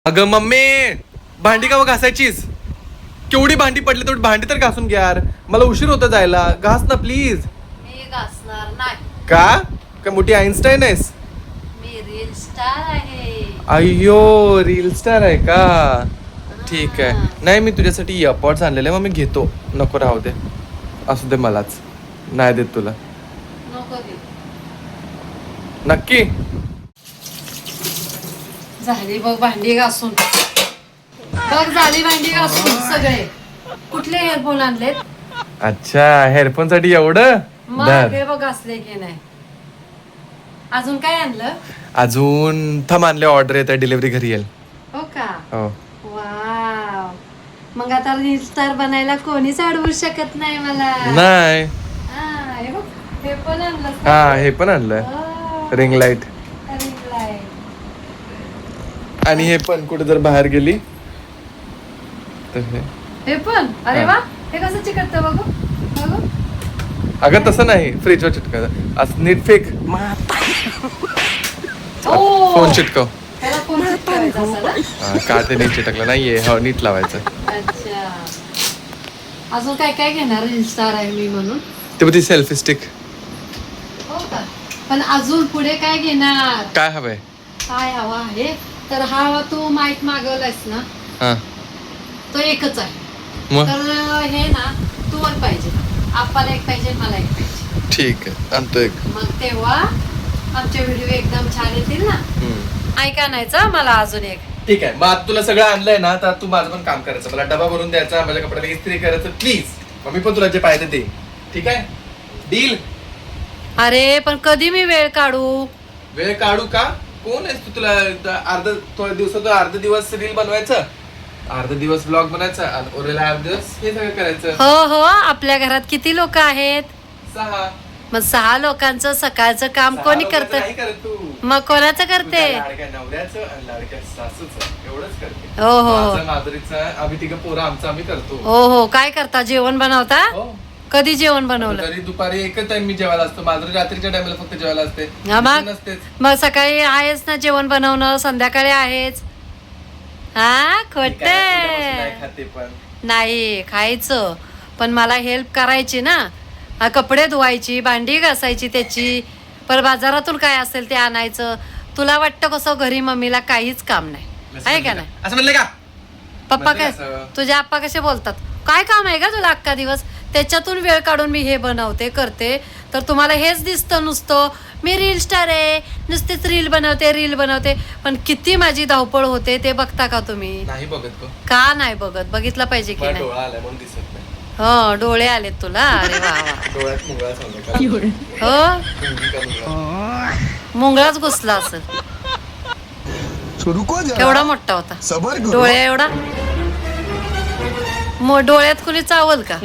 अगं मम्मी, भांडी का घासायचीस? केवढी भांडी पडली, तेवढी भांडी तर घासून घ्या यार. मला उशीर होता जायला. घास ना प्लीज. मी घासणार नाही. का काय मोठी आईन्स्टाईन आहेस? मी रील स्टार आहे. अय्यो, रील स्टार आहे का? ठीक आहे. नाही, मी तुझ्यासाठी इयरपॉड्स आणलेले, मग मी घेतो. नको राहू दे, असू दे, मलाच नाही देत तुला. नको देऊ. नक्की? झाली बघ भांडी घासून. बघ झाली भांडी घासून सगळे. कुठले हेअरफोन आणलेत? अच्छा, हेडफोन साठी एवढं? मग धर. हे बघ घासले की नाही. अजून काय आणलं? अजून थम आणले, ऑर्डर येत आहे, डिलिव्हरी घरी येईल. हो का? हो. वाव. मग आता रील स्टार बनायला कोणीच अडवू शकत नाही मला. नाही. हा, हे बघ, हे पण आणलं. हा, हे पण आणलंय, रिंग लाईट. आणि हे पण कुठे जर बाहेर गेली तर हे पण. अरे हा. वा, हे कसं चिकटतं बघू बघू. अगं तसं नाही, फ्रीजवर चिटकायचं असं नीट फेक. ओ, फोन चिटकव. त्याला फोन चिकटवायचा असा ना? का ते नीट चिटकलं नाहीये, हो नीट लावायचं. अच्छा. अजून काय काय घेणार रील स्टार आहे मी म्हणून? ते बघ, ती सेल्फी स्टिक. हो का? पण अजून पुढे काय घेणार? काय हवंय? काय हवा आहे? तर हा तू माईक मागवलायस ना, हा, तो एकच आहे. मग तर हे ना तू वर पाहिजे, आपल्याला एक पाहिजे, मला एक पाहिजे. ठीक आहे, आणतो एक. मग तेव्हा आमचे व्हिडिओ एकदम छान येतील ना. ऐका आणायचं मला अजून एक. ठीक आहे, मग आता तुला सगळं आणलंय ना, तर तू माझं पण काम करायचं. मला डबा भरून द्यायचा, माझ्या कपड्याला इस्त्री करायचं प्लीज. मग मी पण तुला जे पाहिजे ते. ठीक आहे, डील? अरे पण कधी मी वेळ काढू? वेळ काढू का? कोण आहेस तू? तुला अर्ध दिवस रील बनवायचं, अर्ध दिवस ब्लॉग बनायचा, आणि उरलेला अर्ध दिवस हे सगळं करायचं. हो हो, आपल्या घरात किती लोक आहेत? 6. मग 6 लोकांचं सकाळचं काम कोणी करत? नाही करत तू. मग कोणाचं करते? तुझ्या लाडक्या नवऱ्याचं आणि लाडक्या सासूचं एवढंच करते. हो हो हो. माझं, माधुरीचं, आम्ही तिघं पोरं आमचं आम्ही करतो. हो हो. काय करता? जेवण बनवता? हो. कधी जेवण बनवलं? तरी दुपारी एकच टाइम मी जेवायला असतो. माधुरी रात्रीच्या टाइमला फक्त जेवायला असते. हा, मग? नसतेच. मग सकाळी आहेच ना जेवण बनवणं, संध्याकाळी आहेच. हा, मी काय कुठल्यापासून नाही खोटे खाते पण. नाही खायचं, पण मला हेल्प करायची ना. कपडे धुवायची, भांडी घासायची त्याची, पर बाजारातून काय असेल ते आणायचं. तुला वाटतं कसं घरी मम्मीला काहीच काम नाही आहे का नाही? असं म्हणलं का? पप्पा काय, असं. तुझे आप्पा कसे बोलतात, काय काम आहे का तुला अख्खा दिवस? त्याच्यातून वेळ काढून मी हे बनवते करते, तर तुम्हाला हेच दिसतं नुसतं मी रील स्टार आहे, नुसतेच रील बनवते. पण किती माझी धावपळ होते ते बघता का तुम्ही? नाही बघत को. का नाही बघत? बघितलं पाहिजे की मला नाही? डोळा आलाय म्हणून दिसत नाही. हो, डोळे आलेत तुला. अरे वा वा. डोळ्यात मुंगळा चाललाय का? हो, मुंगी का मुंगळा? मुंगळाच घुसला असेल. केवढा मोठा होता डोळ्या एवढा. डोळ्यात कुणी चावल का?